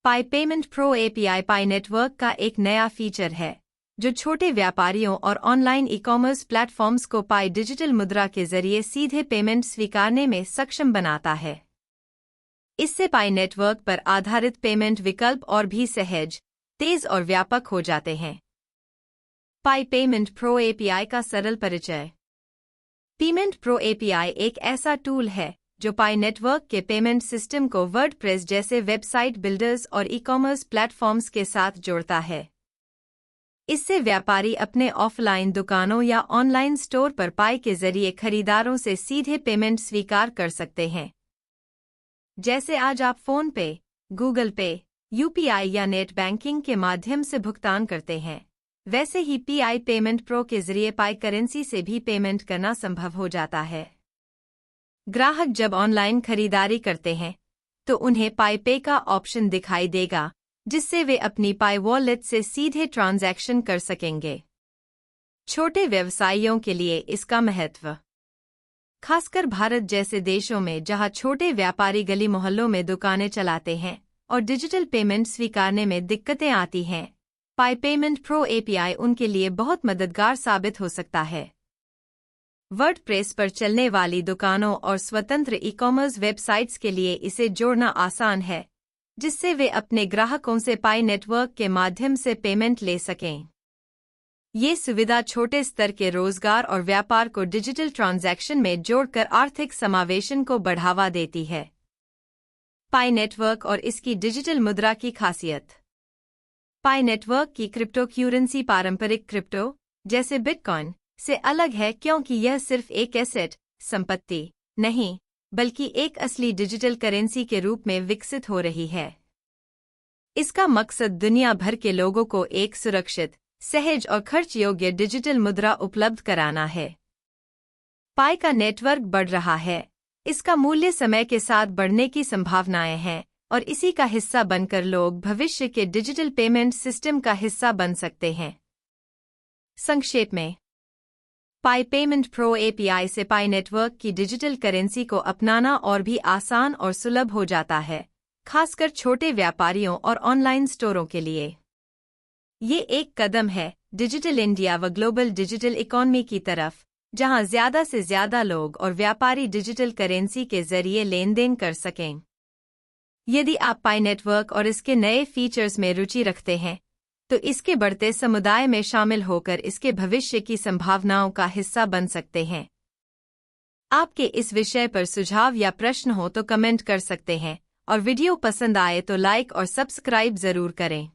पाई payment pro API पाई network का एक नया फीचर है जो छोटे व्यापारियों और ऑनलाइन ई-कॉमर्स प्लेटफॉर्म्स को पाई डिजिटल मुद्रा के जरिए सीधे पेमेंट स्वीकारने में सक्षम बनाता है। इससे पाई नेटवर्क पर आधारित पेमेंट विकल्प और भी सहज, तेज और व्यापक हो जाते हैं। पाई पेमेंट प्रो एपीआई का सरल परिचय। पेमेंट प्रो एपीआई एक ऐसा टूल है जो पाई नेटवर्क के पेमेंट सिस्टम को वर्डप्रेस जैसे वेबसाइट बिल्डर्स और ई-कॉमर्स प्लेटफॉर्म्स के साथ जोड़ता है। इससे व्यापारी अपने ऑफलाइन दुकानों या ऑनलाइन स्टोर पर पाई के जरिए खरीदारों से सीधे पेमेंट स्वीकार कर सकते हैं। जैसे आज आप फोन पे, गूगल पे, यूपीआई या नेट बैंकिंग के माध्यम से भुगतान करते हैं, वैसे ही पाई पेमेंट प्रो के जरिए पाई करेंसी से भी पेमेंट करना संभव हो जाता है। ग्राहक जब ऑनलाइन खरीदारी करते हैं तो उन्हें पाई पे का ऑप्शन दिखाई देगा, जिससे वे अपनी पाई वॉलेट से सीधे ट्रांजैक्शन कर सकेंगे। छोटे व्यवसायियों के लिए इसका महत्व। खासकर भारत जैसे देशों में जहां छोटे व्यापारी गली मोहल्लों में दुकानें चलाते हैं और डिजिटल पेमेंट स्वीकारने में दिक्कतें आती हैं, पाई पेमेंट प्रो एपीआई उनके लिए बहुत मददगार साबित हो सकता है। वर्डप्रेस पर चलने वाली दुकानों और स्वतंत्र ई-कॉमर्स वेबसाइट्स के लिए इसे जोड़ना आसान है, जिससे वे अपने ग्राहकों से पाई नेटवर्क के माध्यम से पेमेंट ले सकें। ये सुविधा छोटे स्तर के रोजगार और व्यापार को डिजिटल ट्रांजैक्शन में जोड़कर आर्थिक समावेशन को बढ़ावा देती है। पाई नेटवर्क और इसकी डिजिटल मुद्रा की खासियत। पाई नेटवर्क की क्रिप्टो करेंसी पारंपरिक क्रिप्टो जैसे बिटकॉइन से अलग है, क्योंकि यह सिर्फ एक एसेट संपत्ति नहीं, बल्कि एक असली डिजिटल करेंसी के रूप में विकसित हो रही है। इसका मकसद दुनिया भर के लोगों को एक सुरक्षित, सहज और खर्च योग्य डिजिटल मुद्रा उपलब्ध कराना है। पाई का नेटवर्क बढ़ रहा है, इसका मूल्य समय के साथ बढ़ने की संभावनाएं हैं और इसी का हिस्सा बनकर लोग भविष्य के डिजिटल पेमेंट सिस्टम का हिस्सा बन सकते हैं। संक्षेप में, पाई पेमेंट प्रो एपीआई से पाई नेटवर्क की डिजिटल करेंसी को अपनाना और भी आसान और सुलभ हो जाता है, खासकर छोटे व्यापारियों और ऑनलाइन स्टोरों के लिए। ये एक कदम है डिजिटल इंडिया व ग्लोबल डिजिटल इकोनॉमी की तरफ, जहां ज्यादा से ज्यादा लोग और व्यापारी डिजिटल करेंसी के जरिए लेन देन कर सकें। यदि आप पाई नेटवर्क और इसके नए फीचर्स में रुचि रखते हैं, तो इसके बढ़ते समुदाय में शामिल होकर इसके भविष्य की संभावनाओं का हिस्सा बन सकते हैं। आपके इस विषय पर सुझाव या प्रश्न हो तो कमेंट कर सकते हैं और वीडियो पसंद आए तो लाइक और सब्सक्राइब जरूर करें।